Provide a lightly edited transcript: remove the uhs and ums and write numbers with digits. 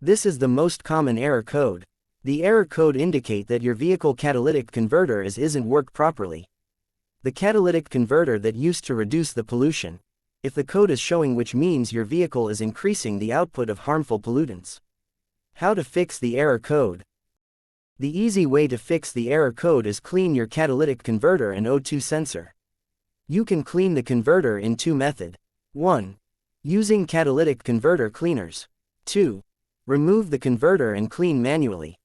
This is the most common error code. The error code indicate that your vehicle catalytic converter isn't work properly. The catalytic converter that used to reduce the pollution. If the code is showing, which means your vehicle is increasing the output of harmful pollutants. How to fix the error code? The easy way to fix the error code is clean your catalytic converter and O2 sensor. You can clean the converter in two methods. 1. Using catalytic converter cleaners. 2. Remove the converter and clean manually.